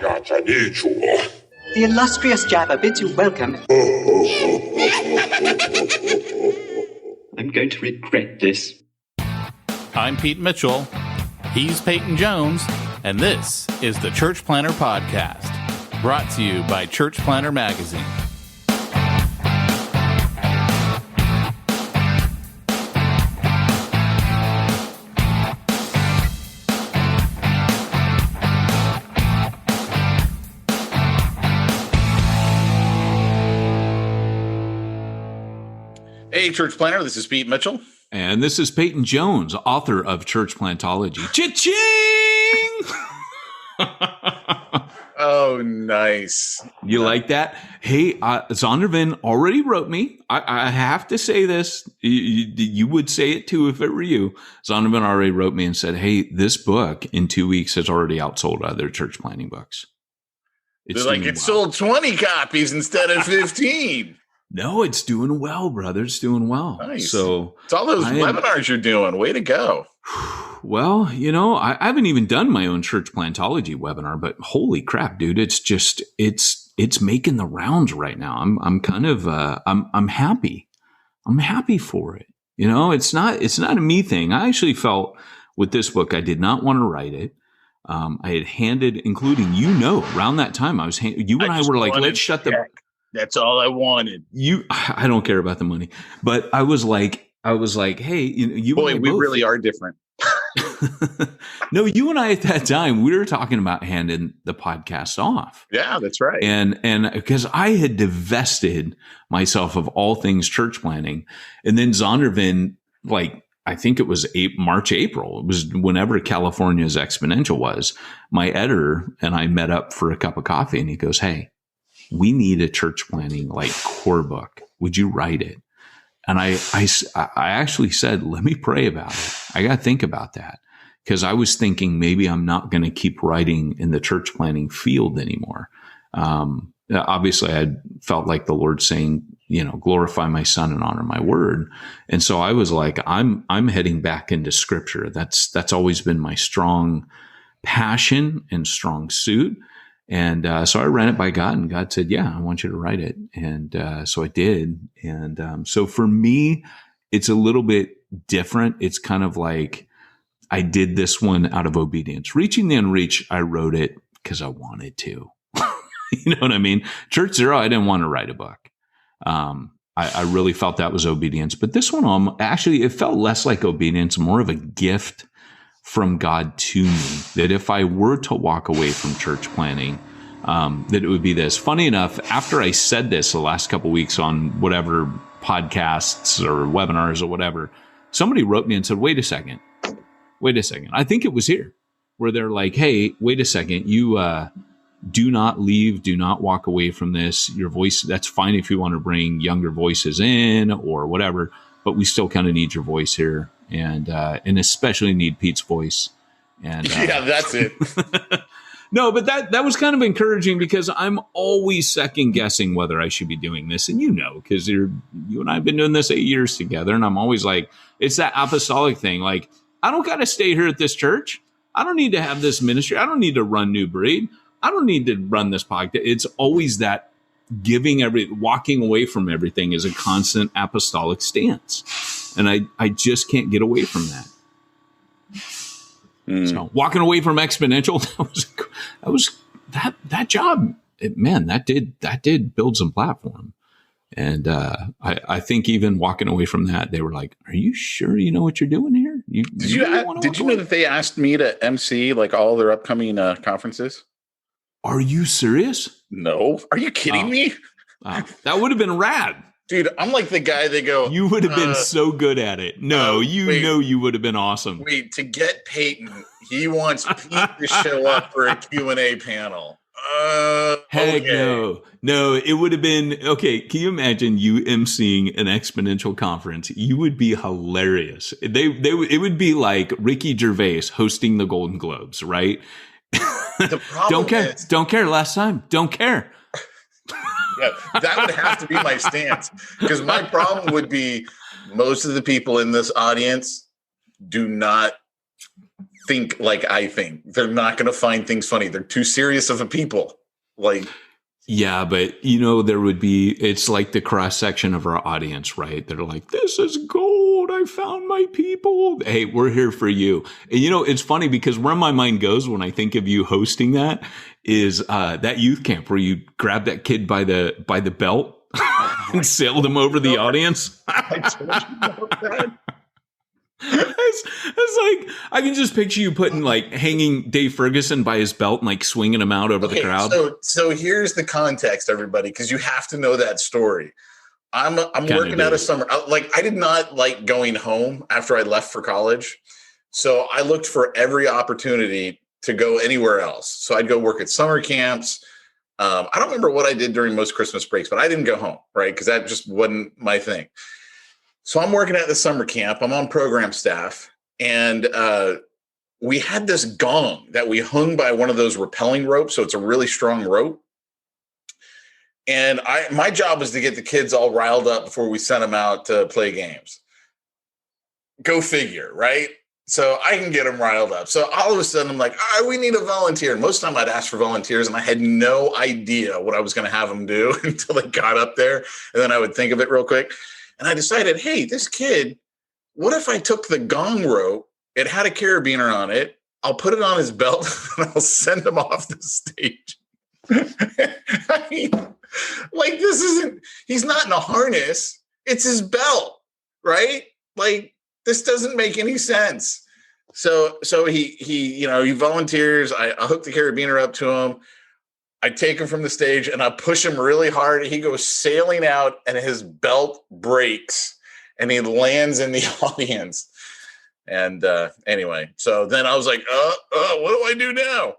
The illustrious Jabba bids you welcome. I'm going to regret this. I'm Pete Mitchell. He's Peyton Jones. And this is the Church Planter Podcast, brought to you by Church Planter Magazine. Hey, Church Planter, this is Pete Mitchell. And this is Peyton Jones, author of Church Plantology. Cha-ching! Oh, nice. You like that? Hey, Zondervan already wrote me. I have to say this. You would say it too if it were you. Zondervan already wrote me and said, hey, this book in 2 weeks has already outsold other church planting books. They're like, it sold 20 copies instead of 15. No, it's doing well, brother. It's doing well. Nice. So it's all those webinars you're doing. Way to go. Well, you know, I haven't even done my own church plantology webinar, but holy crap, dude. It's just, it's making the rounds right now. I'm kind of, I'm happy. I'm happy for it. You know, it's not a me thing. I actually felt with this book, I did not want to write it. I had handed, including, around that time, you and I were like, let's shut the. That's all I wanted. I don't care about the money, but I was like, hey, you. Boy, we really are different. No, you and I at that time, we were talking about handing the podcast off. Yeah, that's right. And because I had divested myself of all things church planting, and then Zondervan, like, I think it was March, April. It was whenever California's Exponential was. My editor and I met up for a cup of coffee, and he goes, hey, we need a church planting like core book. Would you write it? And I actually said, let me pray about it. I got to think about that, because I was thinking maybe I'm not going to keep writing in the church planting field anymore. Obviously, I felt like the Lord saying, glorify my Son and honor my word. And so I was like, I'm heading back into Scripture. That's always been my strong passion and strong suit. And so I ran it by God, and God said, yeah, I want you to write it. And so I did. And so for me, it's a little bit different. It's kind of like I did this one out of obedience. Reaching the Unreached, I wrote it because I wanted to. You know what I mean? Church Zero, I didn't want to write a book. I really felt that was obedience. But this one, actually, it felt less like obedience, more of a gift from God to me, that if I were to walk away from church planting, that it would be this. Funny enough, after I said this the last couple of weeks on whatever podcasts or webinars or whatever, somebody wrote me and said, wait a second. I think it was here where they're like, hey, wait a second. You do not leave. Do not walk away from this. Your voice, that's fine if you want to bring younger voices in or whatever, but we still kind of need your voice here. And especially need Pete's voice. And yeah, that's it. No, but that was kind of encouraging, because I'm always second guessing whether I should be doing this. And because you and I have been doing this 8 years together, and I'm always like, it's that apostolic thing. Like, I don't got to stay here at this church. I don't need to have this ministry. I don't need to run New Breed. I don't need to run this podcast. It's always that walking away from everything is a constant apostolic stance. And I just can't get away from that. So walking away from Exponential, that job, that did build some platform. And I think even walking away from that, they were like, are you sure you know what you're doing here? Did you know that they asked me to MC like all their upcoming conferences? Are you serious? No. Are you kidding me? That would have been rad. Dude, I'm like the guy they go. You would have been so good at it. No, you would have been awesome. Wait, to get Peyton, he wants Pete to show up for a Q&A panel. Heck okay. No, it would have been, okay, can you imagine you emceeing an Exponential conference? You would be hilarious. It would be like Ricky Gervais hosting the Golden Globes, right? The problem Don't care last time. Don't care. Yeah, that would have to be my stance, because my problem would be most of the people in this audience do not think like I think. They're not going to find things funny. They're too serious of a people. Like, yeah, but it's like the cross section of our audience, right? They're like, this is gold. I found my people. Hey, we're here for you. And it's funny because where my mind goes when I think of you hosting that is that youth camp where you grab that kid by the belt and sailed him over the audience. I told you about that. It's like I can just picture you putting like hanging Dave Ferguson by his belt and like swinging him out over the crowd. So here's the context, everybody, because you have to know that story. I'm working out of summer. I did not like going home after I left for college, so I looked for every opportunity to go anywhere else. So I'd go work at summer camps. I don't remember what I did during most Christmas breaks, but I didn't go home, right? Because that just wasn't my thing. So I'm working at the summer camp. I'm on program staff, and we had this gong that we hung by one of those rappelling ropes. So it's a really strong rope. And my job was to get the kids all riled up before we sent them out to play games. Go figure, right? So I can get them riled up. So all of a sudden I'm like, we need a volunteer. And most of the time I'd ask for volunteers and I had no idea what I was going to have them do until they got up there. And then I would think of it real quick. And I decided, hey, this kid, what if I took the gong rope? It had a carabiner on it. I'll put it on his belt and I'll send him off the stage. I mean, like, he's not in a harness. It's his belt, right? Like, this doesn't make any sense. So he volunteers. I hook the carabiner up to him. I take him from the stage and I push him really hard. He goes sailing out and his belt breaks and he lands in the audience. And anyway, so then I was like, what do I do now?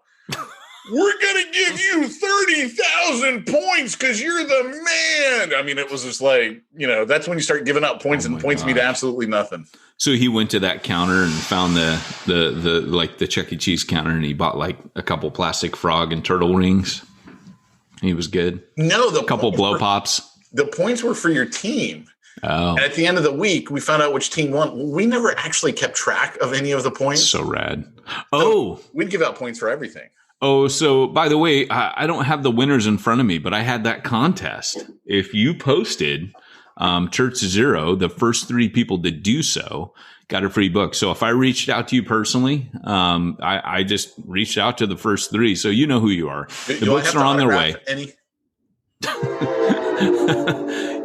We're going to give you 30,000 points because you're the man. I mean, it was just like, that's when you start giving out points and points mean absolutely nothing. So he went to that counter and found the Chuck E. Cheese counter and he bought like a couple plastic frog and turtle rings. He was good. No, a couple blow pops. The points were for your team. Oh. And at the end of the week, we found out which team won. We never actually kept track of any of the points. So rad. Oh. So we'd give out points for everything. Oh, so by the way, I don't have the winners in front of me, but I had that contest. If you posted Church Zero, the first 3 people to do so got a free book. So if I reached out to you personally, I just reached out to the first 3. So you know who you are. The books are on their way.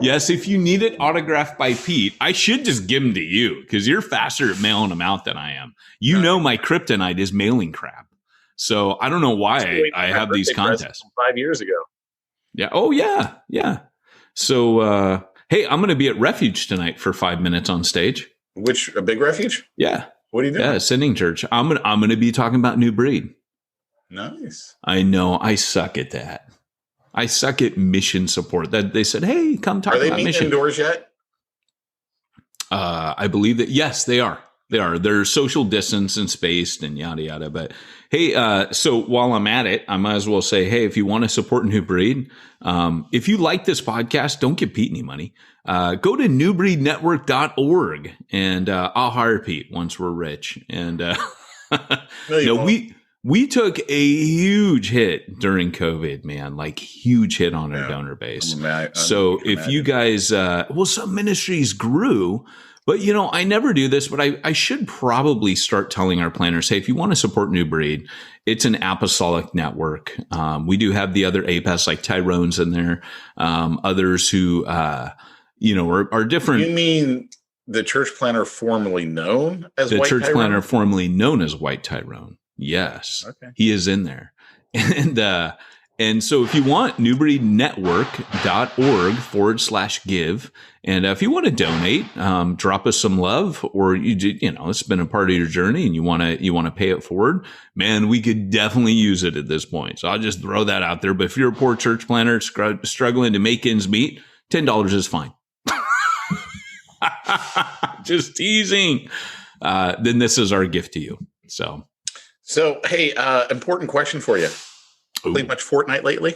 Yes, if you need it autographed by Pete, I should just give them to you because you're faster at mailing them out than I am. You know my kryptonite is mailing crap. So I don't know why I have these contests. 5 years ago. Yeah. Oh, yeah. Yeah. So, hey, I'm going to be at Refuge tonight for 5 minutes on stage. A big Refuge? Yeah. What are you doing? Yeah, Sending Church. I'm going to be talking about New Breed. Nice. I know. I suck at that. I suck at mission support. That they said, hey, come talk about mission. Are they meeting indoors yet? I believe that. Yes, they are. They're social distance and spaced and yada, yada. But hey, so while I'm at it, I might as well say, hey, if you want to support New Breed, if you like this podcast, don't give Pete any money. Go to newbreednetwork.org and I'll hire Pete once we're rich. And we took a huge hit during COVID, man, like huge hit on our donor base. So if you guys, some ministries grew. But, I never do this, but I should probably start telling our planners, hey, if you want to support New Breed, it's an apostolic network. We do have the other APAS like Tyrone's in there, others who, are different. You mean the church planner formerly known as White Tyrone? The church planner formerly known as White Tyrone. Yes. Okay. He is in there. And so if you want, newbreednetwork.org/give. And if you want to donate, drop us some love, or it's been a part of your journey and you want to pay it forward, man, we could definitely use it at this point. So I'll just throw that out there. But if you're a poor church planner struggling to make ends meet, $10 is fine. Just teasing. Then this is our gift to you. So hey, important question for you. Played much Fortnite lately?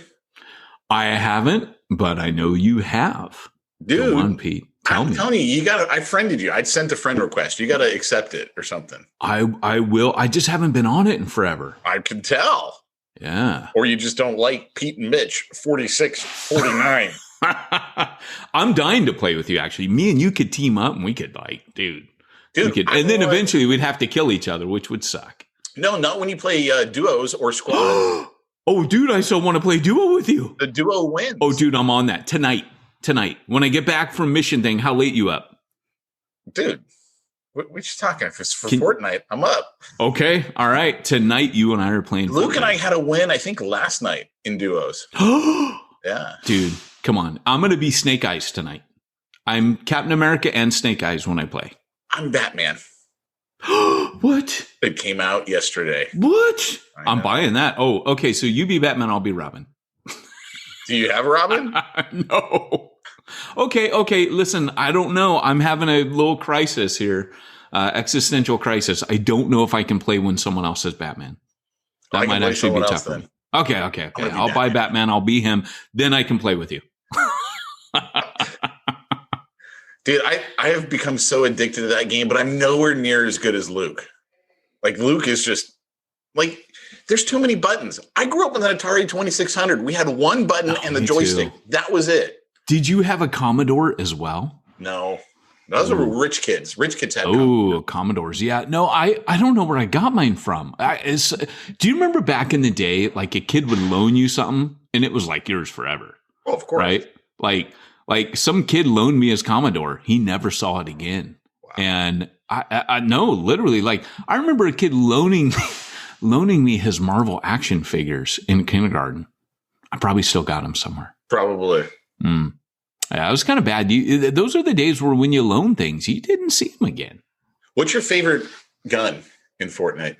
I haven't, but I know you have. Dude, go on, Pete. Tell me. I'm telling you, I friended you. I'd sent a friend request. You got to accept it or something. I will. I just haven't been on it in forever. I can tell. Yeah. Or you just don't like Pete and Mitch, 46, 49. I'm dying to play with you, actually. Me and you could team up and we could dude. We could, and then eventually we'd have to kill each other, which would suck. No, not when you play duos or squads. Oh, dude, I still want to play duo with you. The duo wins. Oh, dude, I'm on that tonight. When I get back from mission thing, how late you up? Dude, what you talking? If it's for Fortnite, I'm up. Okay. All right. Tonight, you and I are playing Luke Fortnite. and I had a win, I think, last night in duos. Yeah. Dude, come on. I'm going to be Snake Eyes tonight. I'm Captain America and Snake Eyes when I play. I'm Batman. What? It came out yesterday. What? I'm buying that. Oh, okay. So you be Batman, I'll be Robin. Do you have a Robin? No. Okay. Listen, I don't know. I'm having a little crisis here. Existential crisis. I don't know if I can play when someone else is Batman. That might actually be tough for me. Okay. I'll buy Batman. I'll be him. Then I can play with you. Dude, I have become so addicted to that game, but I'm nowhere near as good as Luke. Like, Luke is just, like, there's too many buttons. I grew up with an Atari 2600. We had one button and the joystick. Too. That was it. Did you have a Commodore as well? No. Those were rich kids. Rich kids had Commodores. Yeah. No, I don't know where I got mine from. Do you remember back in the day, like a kid would loan you something and it was like yours forever? Oh, of course. Right? Like some kid loaned me his Commodore. He never saw it again. Wow. And I know, literally, like I remember a kid loaning me his Marvel action figures in kindergarten. I probably still got them somewhere. Probably. Yeah, it was kind of bad. Those are the days where when you loan things, you didn't see them again. What's your favorite gun in Fortnite?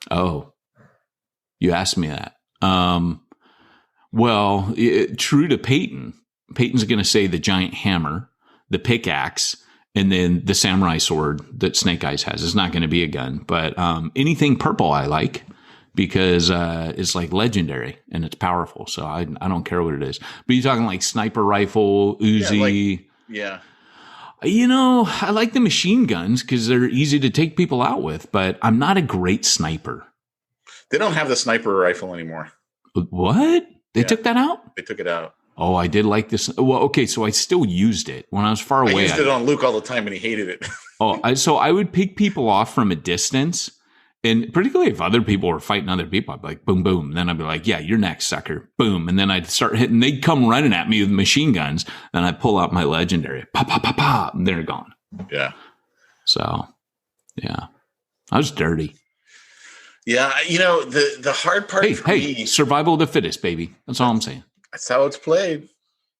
Oh, you asked me that. Well, true to Peyton. Peyton's going to say the giant hammer, the pickaxe, and then the samurai sword that Snake Eyes has. It's not going to be a gun, but anything purple I like because it's like legendary and it's powerful. So I don't care what it is. But you're talking like sniper rifle, Uzi. Yeah. You know, I like the machine guns because they're easy to take people out with, but I'm not a great sniper. They don't have the sniper rifle anymore. What? They took that out? They took it out. Oh, I did like this. Well, okay, so I still used it when I was far away. I used it on Luke all the time, and he hated it. So I would pick people off from a distance, and particularly if other people were fighting other people, I'd be like, boom, boom. And then I'd be like, yeah, you're next, sucker. Boom. And then I'd start hitting. They'd come running at me with machine guns, and I'd pull out my legendary. Pa, pa, pa, pa, and they're gone. Yeah. So, yeah. I was dirty. Yeah, you know, the hard part for me, survival of the fittest, baby. That's all I'm saying. That's how it's played.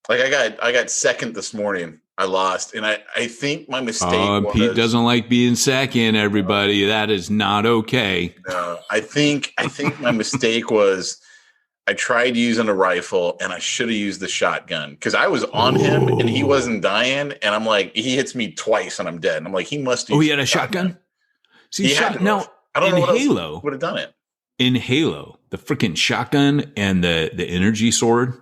Like I got second this morning. I lost, and I think my mistake was Pete doesn't like being second, everybody. That is not okay. No, I think my mistake was I tried using a rifle and I should have used the shotgun because I was on him and he wasn't dying, and I'm like, he hits me twice and I'm dead. And I'm like, he must use he had a shotgun? See, no. I don't know what Halo would have done it. In Halo, the freaking shotgun and the energy sword,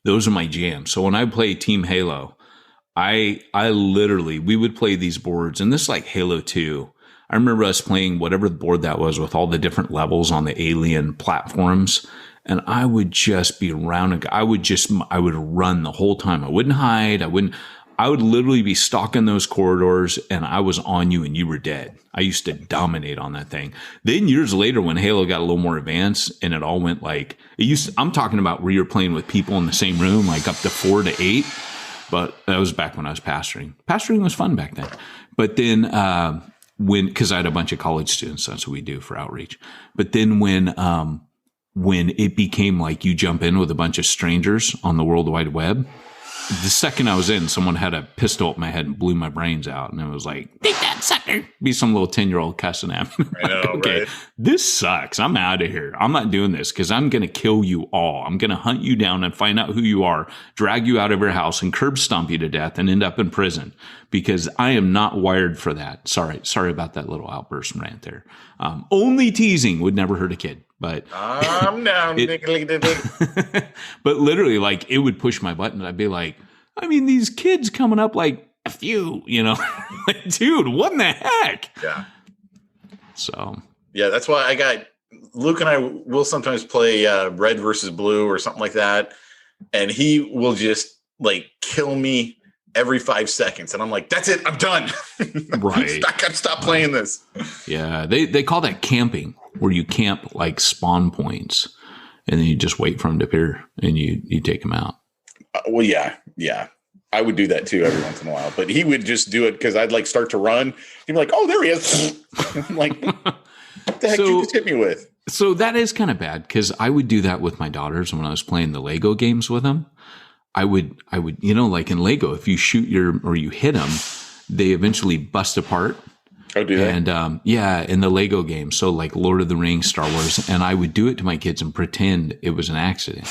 those are my jam. So when I play Team Halo, I literally, we would play these boards, and this is like Halo 2. I remember us playing whatever board that was with all the different levels on the alien platforms, and I would just be around. I would run the whole time. I wouldn't hide. I would literally be stalking those corridors, and I was on you and you were dead. I used to dominate on that thing. Then years later, when Halo got a little more advanced and it all went like I'm talking about where you're playing with people in the same room, like up to 4 to 8. But that was back when I was pastoring. Pastoring was fun back then. But then because I had a bunch of college students, that's what we do for outreach. But then when it became like you jump in with a bunch of strangers on the World Wide Web, the second I was in, someone had a pistol at my head and blew my brains out. And it was like, take that, sucker. Be some little 10-year-old cussing at me. I know, okay, right? This sucks. I'm out of here. I'm not doing this because I'm going to kill you all. I'm going to hunt you down and find out who you are, drag you out of your house and curb stomp you to death and end up in prison because I am not wired for that. Sorry about that little outburst rant there. Only teasing would never hurt a kid. But I'm down. But literally, like, it would push my button. I'd be like, I mean, these kids coming up like a few, like, dude, what in the heck? Yeah. So. Yeah, that's why I got Luke and I will sometimes play red versus blue or something like that. And he will just like kill me every 5 seconds. And I'm like, that's it. I'm done. Right. I got to stop playing this. Yeah. They call that camping, where you camp like spawn points and then you just wait for them to appear and you take them out. Well, yeah. I would do that too every once in a while, but he would just do it because I'd like start to run. He'd be like, oh, there he is. I'm like, what the heck did you just hit me with? So that is kind of bad, because I would do that with my daughters when I was playing the Lego games with them. I would, like in Lego, if you shoot or you hit them, they eventually bust apart. Oh, do they? And in the Lego game. So like Lord of the Rings, Star Wars, and I would do it to my kids and pretend it was an accident.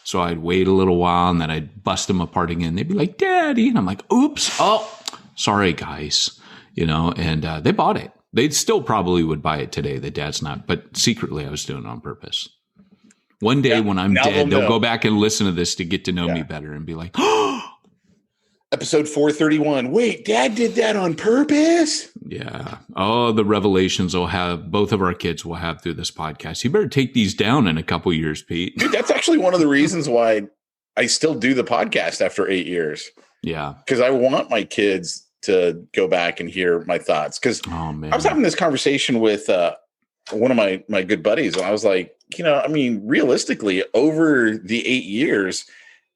So I'd wait a little while and then I'd bust them apart again. They'd be like, Daddy. And I'm like, oops. Oh, sorry, guys. And they bought it. They still probably would buy it today. The dad's not. But secretly, I was doing it on purpose. One day when I'm dead, they'll go back and listen to this to get to know me better and be like, oh. Episode 431. Wait, Dad did that on purpose? Yeah. Oh, the revelations both of our kids will have through this podcast. You better take these down in a couple years, Pete. Dude, that's actually one of the reasons why I still do the podcast after 8 years. Yeah. Because I want my kids to go back and hear my thoughts. Because I was having this conversation with one of my good buddies, and I was like, realistically, over the 8 years,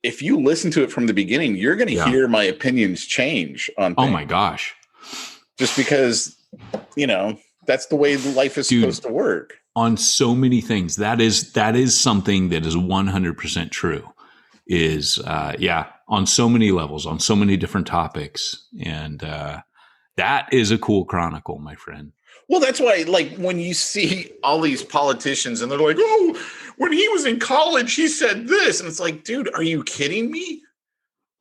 if you listen to it from the beginning, you're going to hear my opinions change on things. Oh my gosh. Just because, that's the way life is supposed to work. On so many things. That is something that is 100% true. On so many levels, on so many different topics. And that is a cool chronicle, my friend. Well, that's why, like, when you see all these politicians and they're like, oh, when he was in college, he said this. And it's like, dude, are you kidding me?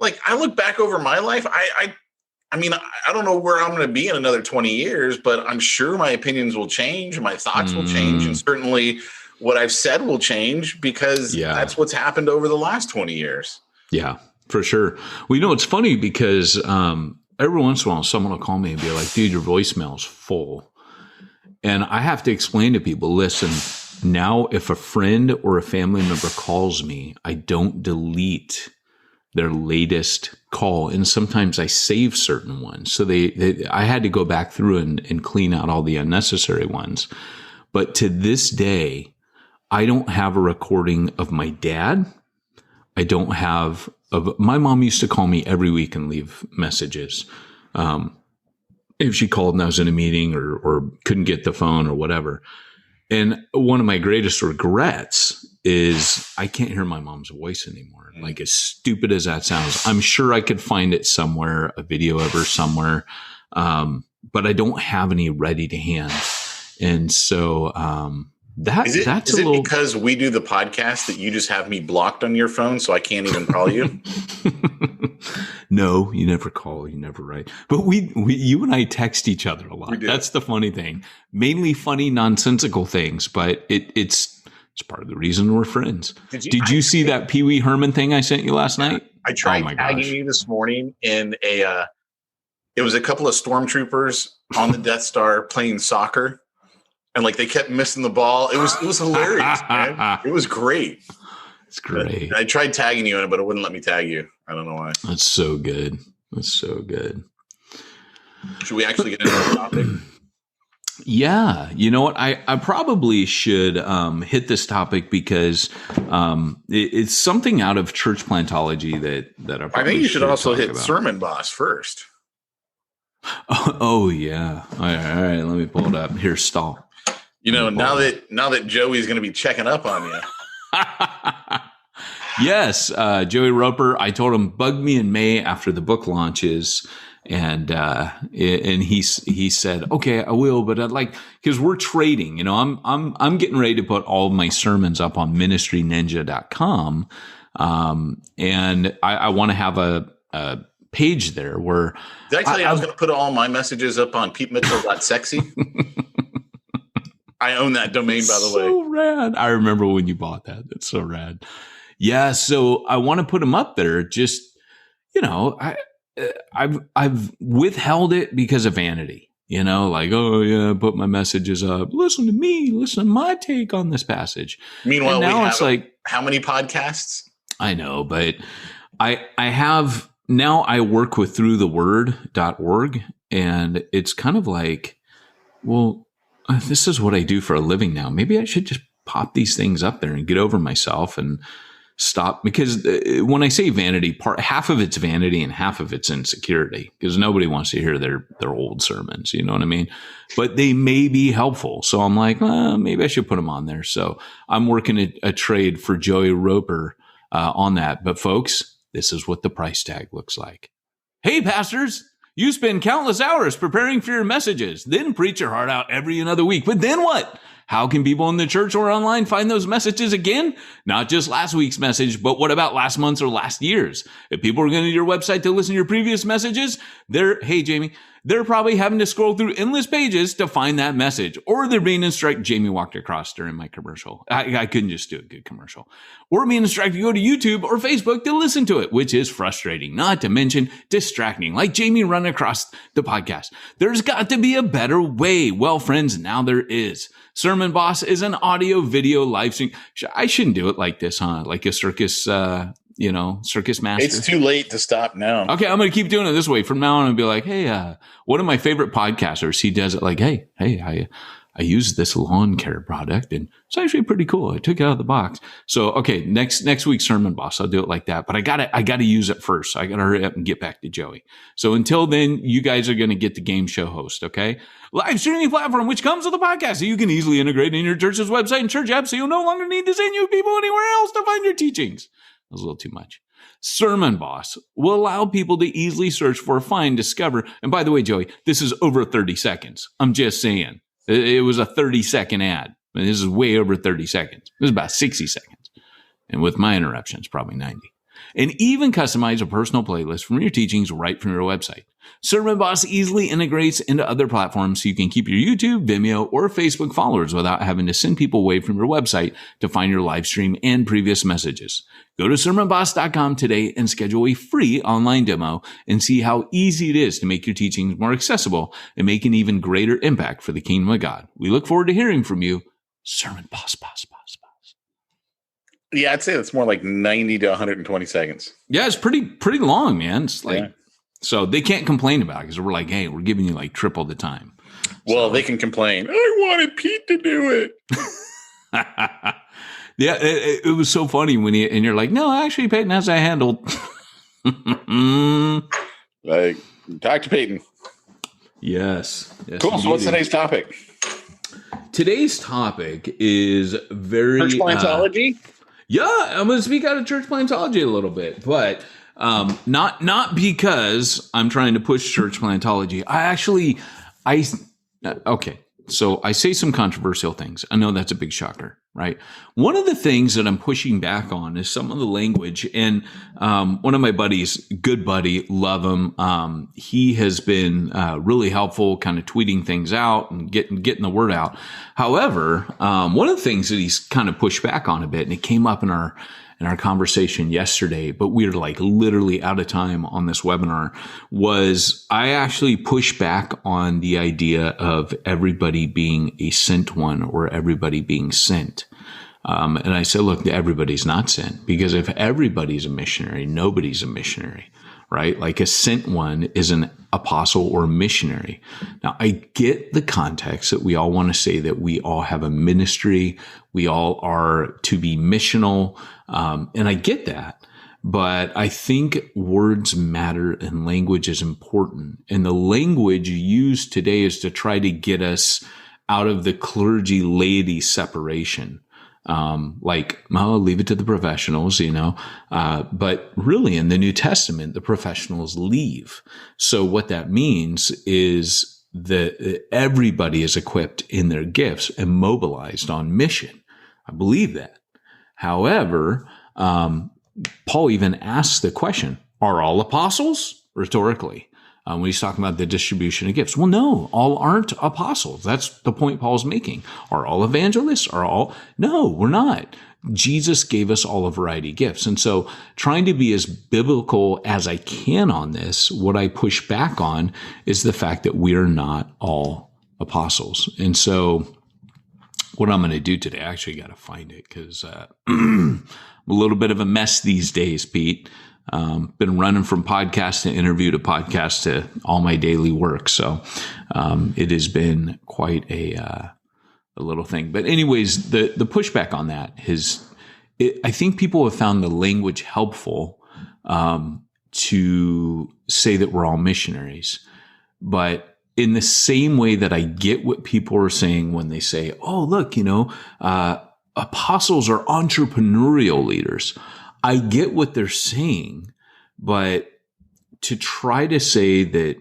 Like, I look back over my life. I don't know where I'm going to be in another 20 years, but I'm sure my opinions will change. My thoughts will change. And certainly what I've said will change, because that's what's happened over the last 20 years. Yeah, for sure. Well, it's funny because every once in a while, someone will call me and be like, dude, your voicemail's full. And I have to explain to people, listen, now if a friend or a family member calls me, I don't delete their latest call. And sometimes I save certain ones. So I had to go back through and clean out all the unnecessary ones. But to this day, I don't have a recording of my dad. I don't have my mom used to call me every week and leave messages. If she called and I was in a meeting or couldn't get the phone or whatever. And one of my greatest regrets is I can't hear my mom's voice anymore. Like, as stupid as that sounds, I'm sure I could find it somewhere, a video of her somewhere. But I don't have any ready to hand. And so, that's a little, because we do the podcast that you just have me blocked on your phone, so I can't even call you? No, you never call, you never write. But you and I text each other a lot. That's the funny thing. Mainly funny, nonsensical things, but it's part of the reason we're friends. Did you see that Pee Wee Herman thing I sent you last night? I tried tagging you this morning in it was a couple of stormtroopers on the Death Star playing soccer. And like, they kept missing the ball. It was hilarious, man. It was great. It's great. I tried tagging you in it, but it wouldn't let me tag you. I don't know why. That's so good. That's so good. Should we actually get into the topic? Yeah. You know what? I probably should hit this topic because it's something out of church plantology that I think you should also hit about. Sermon Boss first. Oh yeah. All right. Let me pull it up. Here, stall. Now that Joey's going to be checking up on you. Yes, Joey Roper. I told him bug me in May after the book launches, and he said, okay, I will, but I'd like, because we're trading. I'm getting ready to put all of my sermons up on ministryninja.com, and I want to have a page there where. Did I tell you I was going to put all my messages up on petemitchell.sexy? I own that domain, by the way. So rad. I remember when you bought that. That's so rad. Yeah. So I want to put them up there. Just, I've withheld it because of vanity. Like, oh yeah, put my messages up. Listen to me. Listen to my take on this passage. Meanwhile, now it's like, how many podcasts? I know, but I have now. I work with throughtheword.org, and it's kind of like, well, this is what I do for a living now. Maybe I should just pop these things up there and get over myself and stop. Because when I say vanity, half of it's vanity and half of it's insecurity, because nobody wants to hear their old sermons. You know what I mean? But they may be helpful. So I'm like, maybe I should put them on there. So I'm working a trade for Joey Roper on that. But folks, this is what the price tag looks like. Hey, pastors, you spend countless hours preparing for your messages, then preach your heart out every another week. But then what? How can people in the church or online find those messages again? Not just last week's message, but what about last month's or last year's? If people are going to your website to listen to your previous messages, hey, Jamie, they're probably having to scroll through endless pages to find that message. Or they're being instructed. Jamie walked across during my commercial. I couldn't just do a good commercial. Or being instructed to go to YouTube or Facebook to listen to it, which is frustrating, not to mention distracting, like Jamie running across the podcast. There's got to be a better way. Well, friends, now there is. Sermon Boss is an audio video live stream. I shouldn't do it like this, huh? Like a circus, circus master. It's too late to stop now. Okay, I'm going to keep doing it this way. From now on, I'll be like, hey, one of my favorite podcasters, he does it like, hey, I use this lawn care product and it's actually pretty cool. I took it out of the box. So, okay, next week's Sermon Boss, I'll do it like that. But I gotta use it first. I gotta hurry up and get back to Joey. So until then, you guys are going to get the game show host, okay? Live streaming platform, which comes with a podcast, so you can easily integrate in your church's website and church app, so you'll no longer need to send you people anywhere else to find your teachings. That was a little too much. Sermon Boss will allow people to easily search for, find, discover. And by the way, Joey, this is over 30 seconds. I'm just saying. It was a 30-second ad. This is way over 30 seconds. It was about 60 seconds. And with my interruptions, probably 90. And even customize a personal playlist from your teachings right from your website. Sermon Boss easily integrates into other platforms so you can keep your YouTube, Vimeo, or Facebook followers without having to send people away from your website to find your live stream and previous messages. Go to sermonboss.com today and schedule a free online demo and see how easy it is to make your teachings more accessible and make an even greater impact for the kingdom of God. We look forward to hearing from you. Sermon Boss. Yeah, I'd say that's more like 90 to 120 seconds. Yeah, it's pretty long, man. It's like, So they can't complain about it because we're like, hey, we're giving you like triple the time. Well, they can complain. I wanted Pete to do it. Yeah, it was so funny when you're like, no, actually, Peyton has that handled. Like, talk to Peyton. Yes. Cool. So what's today's topic? Today's topic is very church plantology. Yeah, I'm going to speak out of church plantology a little bit, but not because I'm trying to push church plantology. Okay. So I say some controversial things. I know that's a big shocker, right? One of the things that I'm pushing back on is some of the language. And one of my buddies, good buddy, love him. He has been really helpful, kind of tweeting things out and getting the word out. However, one of the things that he's kind of pushed back on a bit, and it came up in our conversation yesterday, but we were like literally out of time on this webinar, was I actually push back on the idea of everybody being a sent one or everybody being sent. And I said, look, everybody's not sent, because if everybody's a missionary, nobody's a missionary, right? Like a sent one is an apostle or missionary. Now, I get the context that we all want to say that we all have a ministry. We all are to be missional. And I get that. But I think words matter and language is important. And the language used today is to try to get us out of the clergy laity separation. Leave it to the professionals, but really in the New Testament, the professionals leave. So what that means is that everybody is equipped in their gifts and mobilized on mission. I believe that. However, Paul even asks the question, are all apostles? Rhetorically. when he's talking about the distribution of gifts. Well, no, all aren't apostles. That's the point Paul's making. Are all evangelists? No, we're not. Jesus gave us all a variety of gifts. And so trying to be as biblical as I can on this, what I push back on is the fact that we are not all apostles. And so what I'm going to do today, I actually got to find it because I'm a little bit of a mess these days, Pete. Been running from podcast to interview to podcast to all my daily work. So it has been quite a little thing. But anyways, the pushback on that is, I think people have found the language helpful to say that we're all missionaries. But in the same way that I get what people are saying when they say, oh, look, apostles are entrepreneurial leaders. I get what they're saying, but to try to say that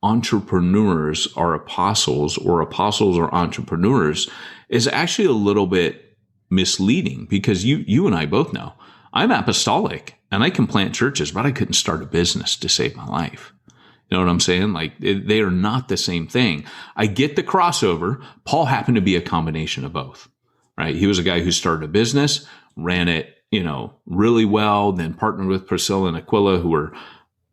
entrepreneurs are apostles or apostles are entrepreneurs is actually a little bit misleading, because you and I both know I'm apostolic and I can plant churches, but I couldn't start a business to save my life. You know what I'm saying? Like, they are not the same thing. I get the crossover. Paul happened to be a combination of both, right? He was a guy who started a business, ran it, really well, then partnered with Priscilla and Aquila, who were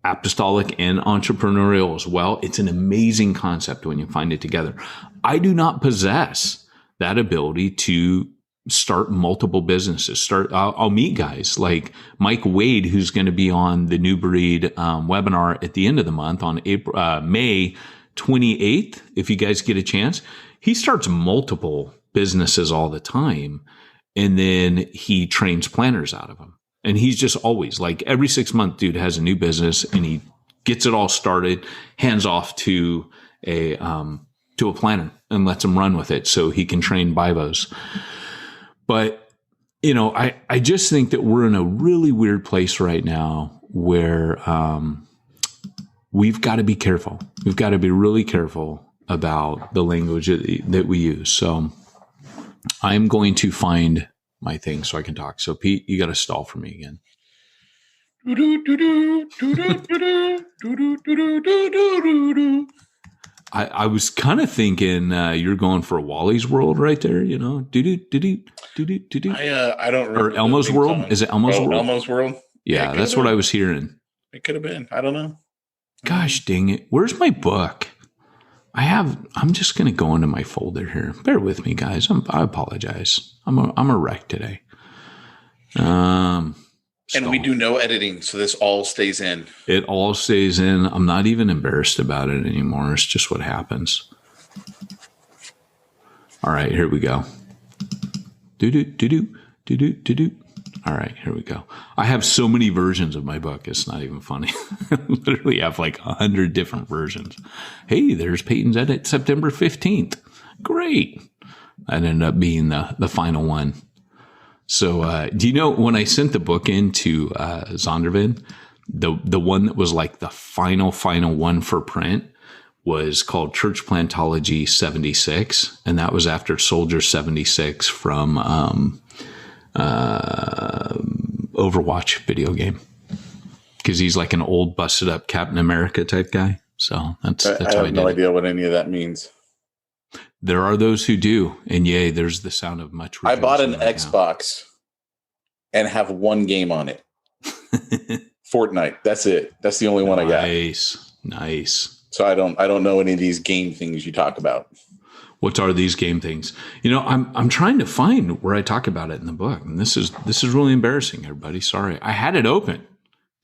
apostolic and entrepreneurial as well. It's an amazing concept when you find it together. I do not possess that ability to start multiple businesses. I'll meet guys like Mike Wade, who's going to be on the New Breed webinar at the end of the month on May 28th. If you guys get a chance, he starts multiple businesses all the time. And then he trains planners out of them. And he's just always like, every 6 months, dude has a new business and he gets it all started, hands off to a planner and lets him run with it so he can train Bibos. But, I just think that we're in a really weird place right now where we've got to be careful. We've got to be really careful about the language that we use. So I'm going to find my thing so I can talk. So Pete, you got to stall for me again. I was kind of thinking you're going for Wally's World right there, I don't remember. Or Elmo's World? Song. Is it Elmo's World? Elmo's World? Yeah, that's what I was hearing. It could have been. I don't know. Gosh dang it. Where's my book? I'm just going to go into my folder here. Bear with me, guys. I apologize. I'm a wreck today. And we do no editing, so this all stays in. It all stays in. I'm not even embarrassed about it anymore. It's just what happens. All right, here we go. Do. All right, here we go. I have so many versions of my book. It's not even funny. I literally have like 100 different versions. Hey, there's Peyton's edit September 15th. Great. That ended up being the final one. So do you know when I sent the book into Zondervan, the one that was like the final one for print was called Church Plantology 76. And that was after Soldier 76 from Overwatch video game, because he's like an old busted up Captain America type guy. So that's I have no idea what any of that means. There are those who do, and yay, there's the sound of much. I bought an Xbox and have one game on it. Fortnite. That's it. That's the only one I got. Nice. So I don't know any of these game things you talk about. What are these game things? I'm trying to find where I talk about it in the book, and this is really embarrassing, everybody. Sorry, I had it open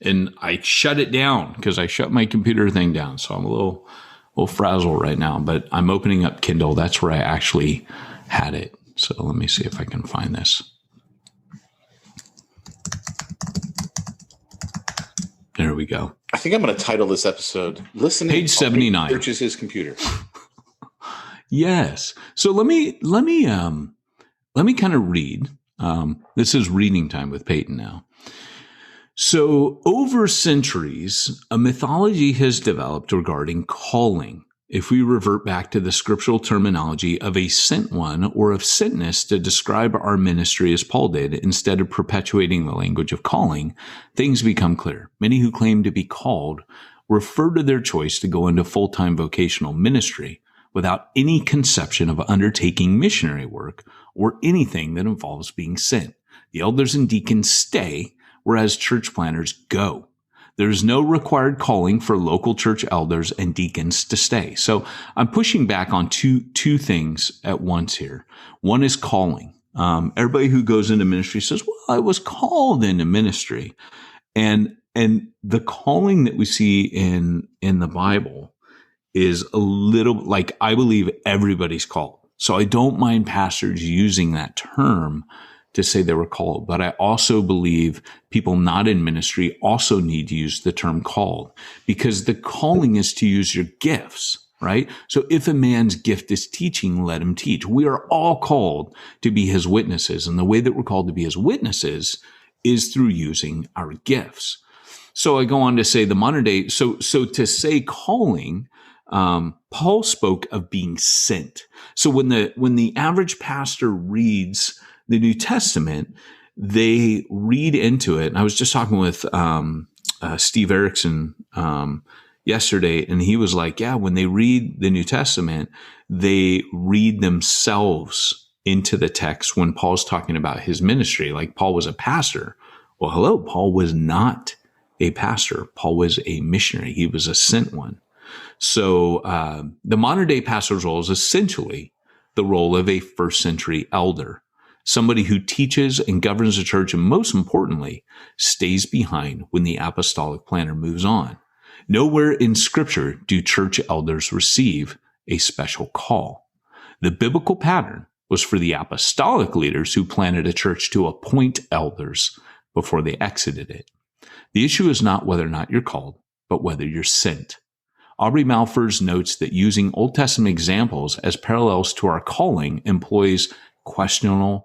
and I shut it down because I shut my computer thing down. So I'm a little frazzled right now. But I'm opening up Kindle. That's where I actually had it. So let me see if I can find this. There we go. I think I'm going to title this episode "Listening." Page 79. Searches his computer. Yes. So let me kind of read. This is reading time with Peyton now. So over centuries, a mythology has developed regarding calling. If we revert back to the scriptural terminology of a sent one or of sentness to describe our ministry as Paul did, instead of perpetuating the language of calling, things become clear. Many who claim to be called refer to their choice to go into full-time vocational ministry without any conception of undertaking missionary work or anything that involves being sent. The elders and deacons stay, whereas church planners go. There is no required calling for local church elders and deacons to stay. So I'm pushing back on two things at once here. One is calling. Everybody who goes into ministry says, well, I was called into ministry. And the calling that we see in the Bible is a little like, I believe everybody's called. So I don't mind pastors using that term to say they were called, but I also believe people not in ministry also need to use the term called, because the calling is to use your gifts, right? So if a man's gift is teaching, let him teach. We are all called to be his witnesses. And the way that we're called to be his witnesses is through using our gifts. So I go on to say the modern day, so to say calling, Paul spoke of being sent. So when the average pastor reads the New Testament, they read into it. And I was just talking with Steve Erickson yesterday, and he was like, yeah, when they read the New Testament, they read themselves into the text when Paul's talking about his ministry. Like Paul was a pastor. Well, hello, Paul was not a pastor. Paul was a missionary. He was a sent one. So the modern day pastor's role is essentially the role of a first century elder, somebody who teaches and governs the church, and most importantly, stays behind when the apostolic planner moves on. Nowhere in Scripture do church elders receive a special call. The biblical pattern was for the apostolic leaders who planted a church to appoint elders before they exited it. The issue is not whether or not you're called, but whether you're sent. Aubrey Malfers notes that using Old Testament examples as parallels to our calling employs questionable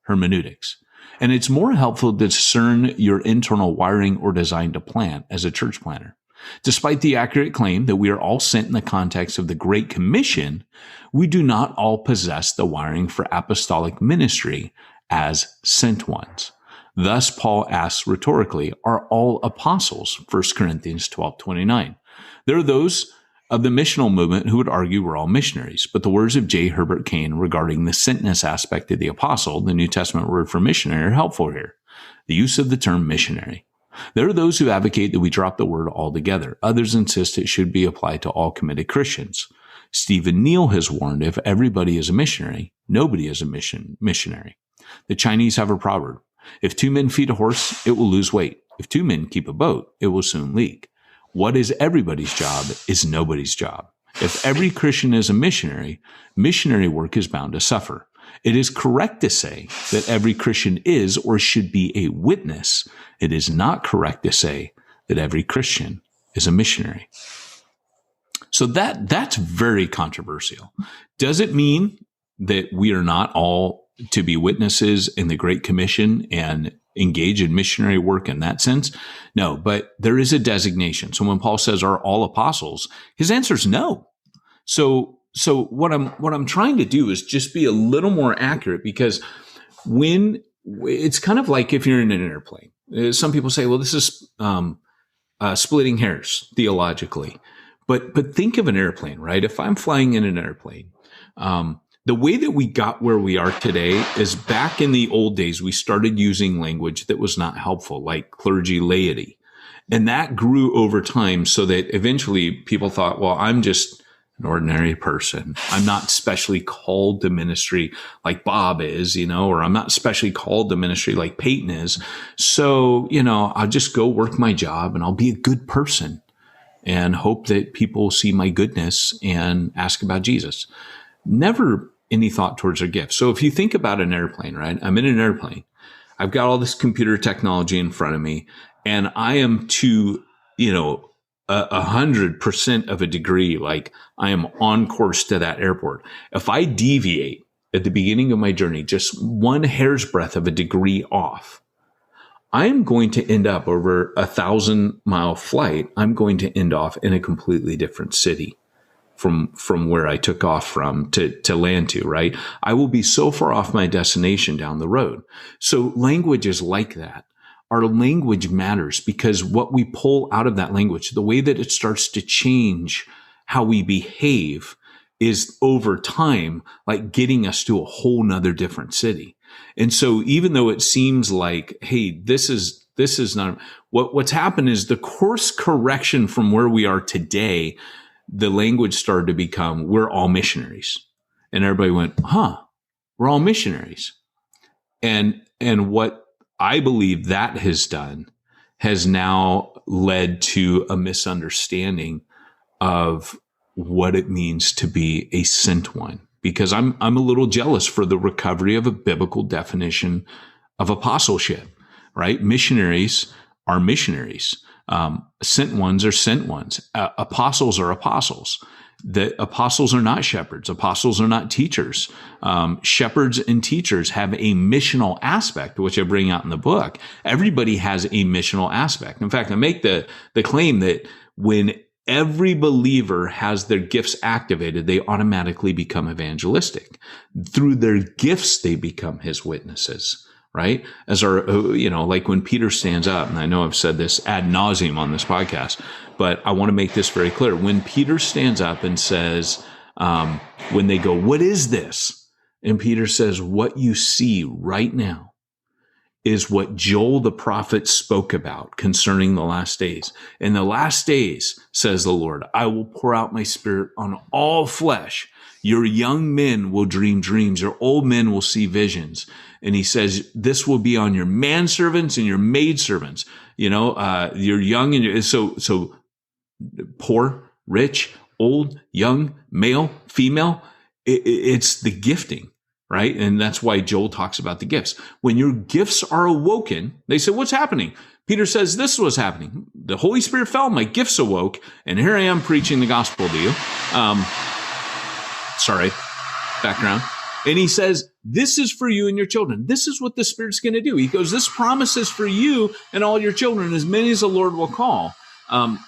hermeneutics. And it's more helpful to discern your internal wiring or design to plant as a church planner. Despite the accurate claim that we are all sent in the context of the Great Commission, we do not all possess the wiring for apostolic ministry as sent ones. Thus, Paul asks rhetorically, are all apostles? 1 Corinthians 12:29. There are those of the missional movement who would argue we're all missionaries, but the words of J. Herbert Kane regarding the sentness aspect of the apostle, the New Testament word for missionary, are helpful here. The use of the term missionary. There are those who advocate that we drop the word altogether. Others insist it should be applied to all committed Christians. Stephen Neal has warned, if everybody is a missionary, nobody is a missionary. The Chinese have a proverb. If two men feed a horse, it will lose weight. If two men keep a boat, it will soon leak. What is everybody's job is nobody's job. If every Christian is a missionary, missionary work is bound to suffer. It is correct to say that every Christian is or should be a witness. It is not correct to say that every Christian is a missionary. So that's very controversial. Does it mean that we are not all to be witnesses in the Great Commission and engage in missionary work in that sense? No, but there is a designation. So when Paul says, are all apostles, his answer is no. So what I'm trying to do is just be a little more accurate, because when it's kind of like if you're in an airplane, some people say, well, this is splitting hairs theologically, but think of an airplane, right? If I'm flying in an airplane, the way that we got where we are today is back in the old days, we started using language that was not helpful, like clergy laity. And that grew over time so that eventually people thought, well, I'm just an ordinary person. I'm not specially called to ministry like Bob is, or I'm not specially called to ministry like Peyton is. So, I'll just go work my job and I'll be a good person and hope that people see my goodness and ask about Jesus. Never any thought towards their gifts. So if you think about an airplane, right? I'm in an airplane. I've got all this computer technology in front of me, and I am to, 100% of a degree, like I am on course to that airport. If I deviate at the beginning of my journey, just one hair's breadth of a degree off, I am going to end up over 1,000-mile flight. I'm going to end off in a completely different city from where I took off from to land to, right? I will be so far off my destination down the road. So language is like that. our language matters, because what we pull out of that language, the way that it starts to change how we behave, is over time, like getting us to a whole nother different city. And so even though it seems like, hey, this is not what's happened, is the course correction from where we are today, the language started to become, we're all missionaries. And everybody went, we're all missionaries. And what I believe that has done has now led to a misunderstanding of what it means to be a sent one. Because I'm a little jealous for the recovery of a biblical definition of apostleship, right? Missionaries are missionaries. Sent ones are sent ones. Apostles are apostles. The apostles are not shepherds. Apostles are not teachers. Shepherds and teachers have a missional aspect, which I bring out in the book. Everybody has a missional aspect. In fact, I make the claim that when every believer has their gifts activated, they automatically become evangelistic. Through their gifts, they become his witnesses, right? As our, like when Peter stands up, and I know I've said this ad nauseum on this podcast, but I want to make this very clear. When Peter stands up and says, when they go, what is this? And Peter says, what you see right now is what Joel the prophet spoke about concerning the last days. In the last days, says the Lord, I will pour out my spirit on all flesh. Your young men will dream dreams. Your old men will see visions. And he says, this will be on your manservants and your maidservants. You're young and so poor, rich, old, young, male, female. It's the gifting. Right? And that's why Joel talks about the gifts. When your gifts are awoken, they say, what's happening? Peter says, this was happening. The Holy Spirit fell, my gifts awoke, and here I am preaching the gospel to you. Sorry, background. And he says, this is for you and your children. This is what the Spirit's going to do. He goes, this promise is for you and all your children, as many as the Lord will call.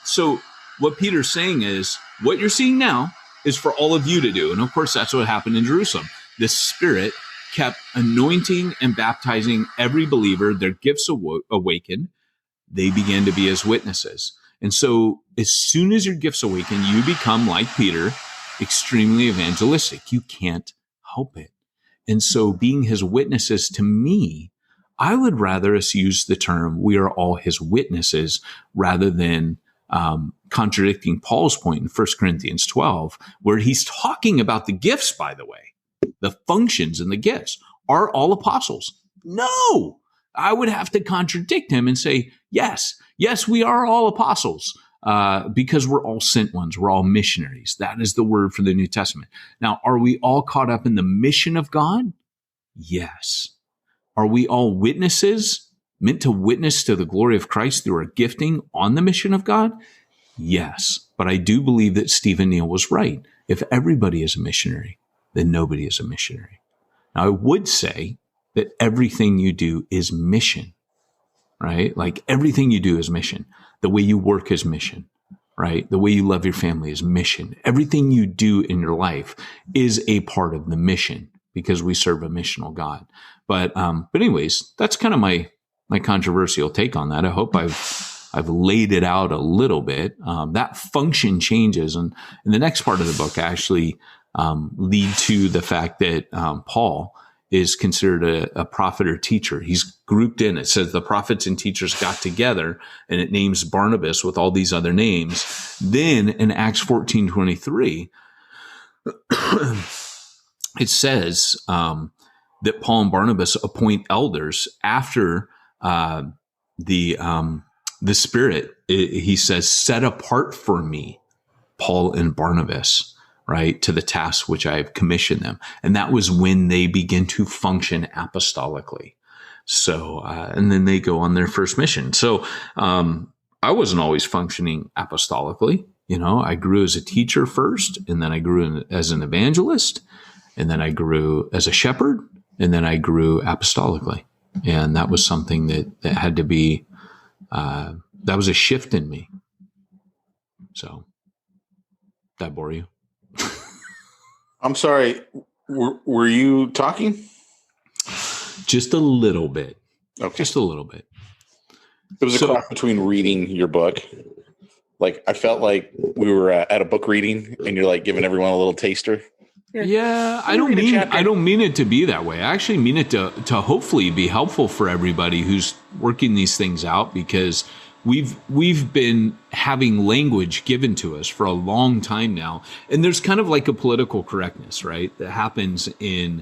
So what Peter's saying is, what you're seeing now is for all of you to do. And of course, that's what happened in Jerusalem. The Spirit kept anointing and baptizing every believer. Their gifts awakened. They began to be his witnesses. And so as soon as your gifts awaken, you become, like Peter, extremely evangelistic. You can't help it. And so being his witnesses, to me, I would rather us use the term, we are all his witnesses, rather than contradicting Paul's point in 1 Corinthians 12, where he's talking about the gifts, by the way. The functions and the gifts are all apostles. No, I would have to contradict him and say, yes, we are all apostles because we're all sent ones. We're all missionaries. That is the word for the New Testament. Now, are we all caught up in the mission of God? Yes. Are we all witnesses, meant to witness to the glory of Christ through our gifting on the mission of God? Yes. But I do believe that Stephen Neal was right. If everybody is a missionary, then nobody is a missionary. Now, I would say that everything you do is mission, right? Like everything you do is mission. The way you work is mission, right? The way you love your family is mission. Everything you do in your life is a part of the mission because we serve a missional God. But anyways, that's kind of my controversial take on that. I hope I've laid it out a little bit. That function changes. And in the next part of the book, I actually lead to the fact that Paul is considered a prophet or teacher. He's grouped in. It says the prophets and teachers got together, and it names Barnabas with all these other names. Then in Acts 14:23, it says that Paul and Barnabas appoint elders after the Spirit. He says, set apart for me, Paul and Barnabas, right, to the task which I have commissioned them. And that was when they begin to function apostolically. So, and then they go on their first mission. So, I wasn't always functioning apostolically. I grew as a teacher first, and then I grew as an evangelist, and then I grew as a shepherd, and then I grew apostolically. And that was something that had to be, that was a shift in me. So, did I bore you? I'm sorry. Were you talking? Just a little bit. Okay. Just a little bit. It was a cross between reading your book. Like, I felt like we were at a book reading and you're like giving everyone a little taster. Yeah, I don't mean it to be that way. I actually mean it to hopefully be helpful for everybody who's working these things out, because we've been having language given to us for a long time now. And there's kind of like a political correctness, right, that happens in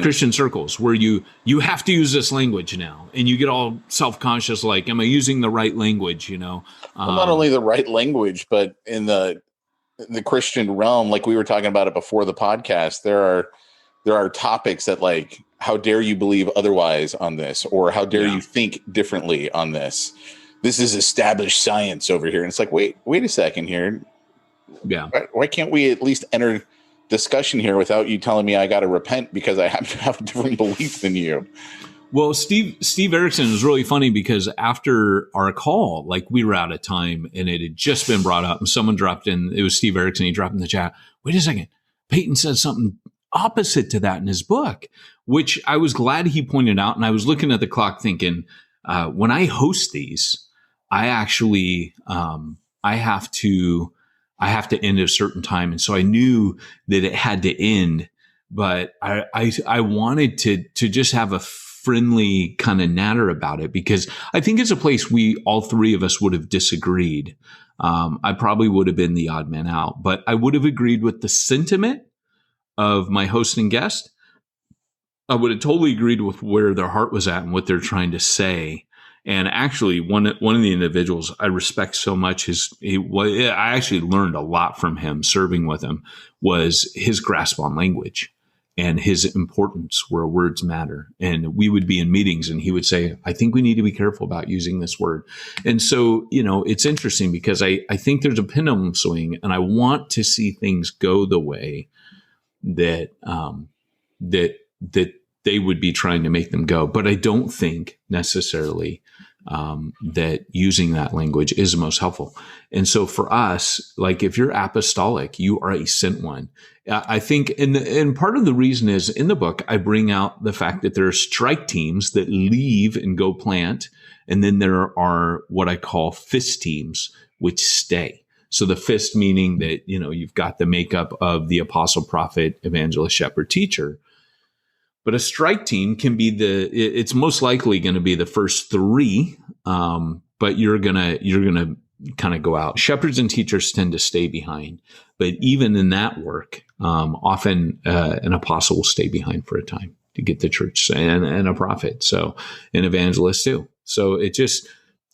Christian circles where you have to use this language now, and you get all self-conscious, like, am I using the right language, Well, not only the right language, but in the Christian realm, like we were talking about it before the podcast, there are topics that, like, how dare you believe otherwise on this, or how dare you think differently on this? This is established science over here. And it's like, wait a second here. Yeah. Why can't we at least enter discussion here without you telling me I got to repent because I happen to have a different belief than you? Well, Steve Erickson was really funny, because after our call, like, we were out of time and it had just been brought up, and someone dropped in, it was Steve Erickson. He dropped in the chat, wait a second, Peyton said something opposite to that in his book, which I was glad he pointed out. And I was looking at the clock thinking, when I host these, I actually, I have to end at a certain time. And so I knew that it had to end, but I wanted to just have a friendly kind of natter about it, because I think it's a place all three of us would have disagreed. I probably would have been the odd man out, but I would have agreed with the sentiment of my host and guest. I would have totally agreed with where their heart was at and what they're trying to say. And actually, one of the individuals I respect so much, I actually learned a lot from him serving with him, was his grasp on language and his importance where words matter. And we would be in meetings and he would say, I think we need to be careful about using this word. And so, it's interesting, because I think there's a pendulum swing, and I want to see things go the way that they would be trying to make them go. But I don't think necessarily that using that language is the most helpful. And so for us, like, if you're apostolic, you are a sent one. I think, and part of the reason is, in the book, I bring out the fact that there are strike teams that leave and go plant. And then there are what I call fist teams, which stay. So the fist meaning that, you've got the makeup of the apostle, prophet, evangelist, shepherd, teacher. But a strike team can be it's most likely going to be the first three, but you're gonna kind of go out. Shepherds and teachers tend to stay behind, but even in that work, often an apostle will stay behind for a time to get the church, and a prophet, so an evangelist too. So it just,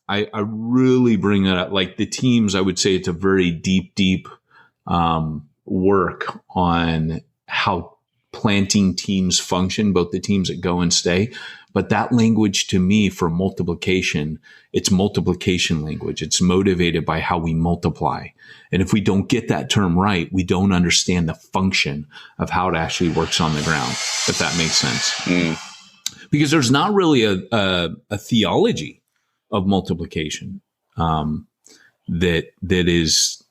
I really bring that up. Like, the teams, I would say it's a very deep work on how planting teams function, both the teams that go and stay. But that language, to me, for multiplication, it's multiplication language. It's motivated by how we multiply. And if we don't get that term right, we don't understand the function of how it actually works on the ground, if that makes sense. Because there's not really a theology of multiplication that is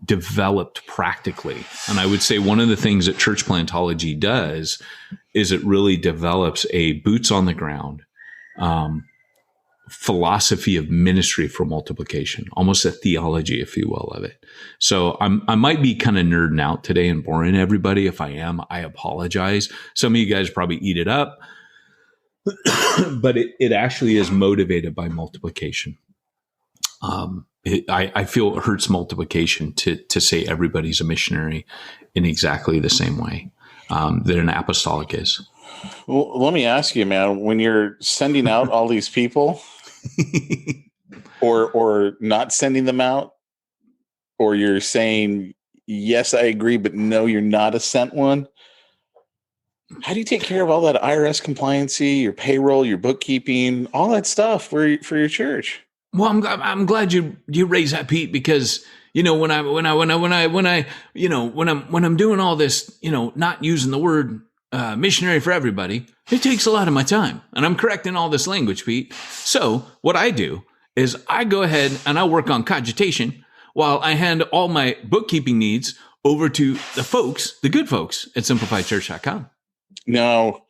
developed practically. And I would say one of the things that church plantology does is it really develops a boots on the ground philosophy of ministry for multiplication, almost a theology, if you will, of it. So I might be kind of nerding out today and boring everybody. If I am, I apologize. Some of you guys probably eat it up, but it actually is motivated by multiplication. I feel it hurts multiplication to say everybody's a missionary in exactly the same way that an apostolic is. Well, let me ask you, man, when you're sending out all these people or not sending them out, or you're saying, yes, I agree, but no, you're not a sent one. How do you take care of all that IRS compliancy, your payroll, your bookkeeping, all that stuff for your church? Well, I'm glad you raised that, Pete, because when I'm doing all this, not using the word missionary for everybody, it takes a lot of my time, and I'm correcting all this language, Pete. So what I do is I go ahead and I work on cogitation while I hand all my bookkeeping needs over to the good folks at simplifiedchurch.com. Now,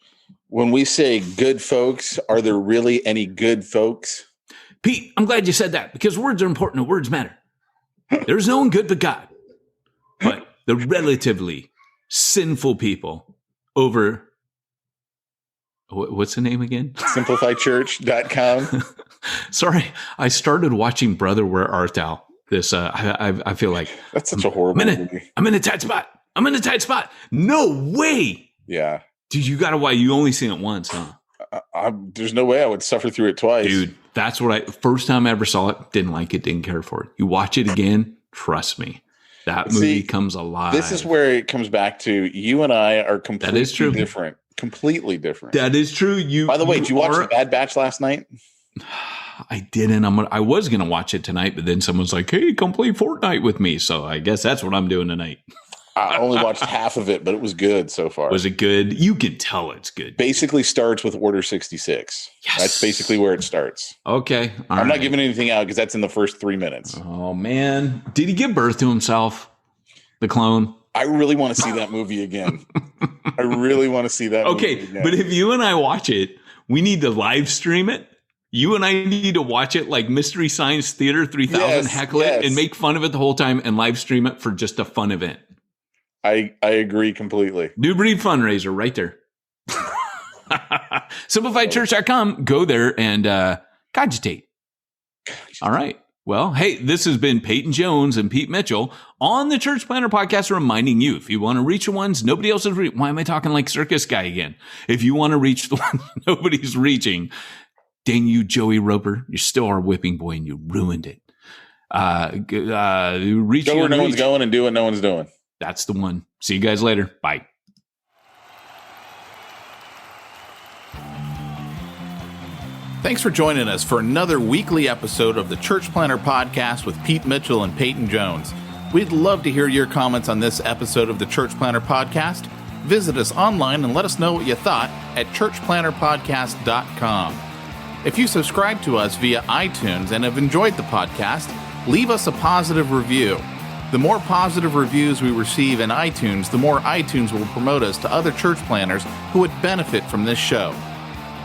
when we say good folks, are there really any good folks? Pete, I'm glad you said that because words are important and words matter. There's no one good but God. But the relatively sinful people over, what's the name again? SimplifyChurch.com. Sorry, I started watching Brother, Where Art Thou? This, I feel like That's such a horrible movie. I'm in a tight spot. I'm in a tight spot. No way. Yeah. Dude, you got to watch. You only seen it once, huh? There's no way I would suffer through it twice. Dude, that's what first time I ever saw it, didn't like it, didn't care for it. You watch it again, trust me, that movie comes alive. This is where it comes back to you and I are completely different. Completely different. That is true. By the way, did you watch The Bad Batch last night? I didn't. I was going to watch it tonight, but then someone's like, hey, come play Fortnite with me. So I guess that's what I'm doing tonight. I only watched half of it, but it was good so far. Was it good? You can tell it's good. Basically starts with Order 66. Yes. That's basically where it starts. Okay. I'm not giving anything out because that's in the first 3 minutes. Oh, man. Did he give birth to himself? The clone? I really want to see that movie again. I really want to see that movie again. Okay, but if you and I watch it, we need to live stream it. You and I need to watch it like Mystery Science Theater 3000, heckle it, and make fun of it the whole time and live stream it for just a fun event. I agree completely. New Breed fundraiser right there. SimplifiedChurch.com. Go there and cogitate. All right. Well, hey, this has been Peyton Jones and Pete Mitchell on the Church Planner Podcast, reminding you, if you want to reach the ones nobody else is reaching, why am I talking like circus guy again? If you want to reach the ones nobody's reaching, dang you, Joey Roper, you're still our whipping boy and you ruined it. Reach go where no one's going and do what no one's doing. That's the one. See you guys later. Bye. Thanks for joining us for another weekly episode of the Church Planner Podcast with Pete Mitchell and Peyton Jones. We'd love to hear your comments on this episode of the Church Planner Podcast. Visit us online and let us know what you thought at churchplannerpodcast.com. If you subscribe to us via iTunes and have enjoyed the podcast, leave us a positive review. The more positive reviews we receive in iTunes, the more iTunes will promote us to other church planners who would benefit from this show.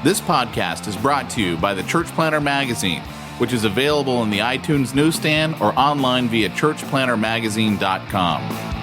This podcast is brought to you by the Church Planner Magazine, which is available in the iTunes newsstand or online via churchplannermagazine.com.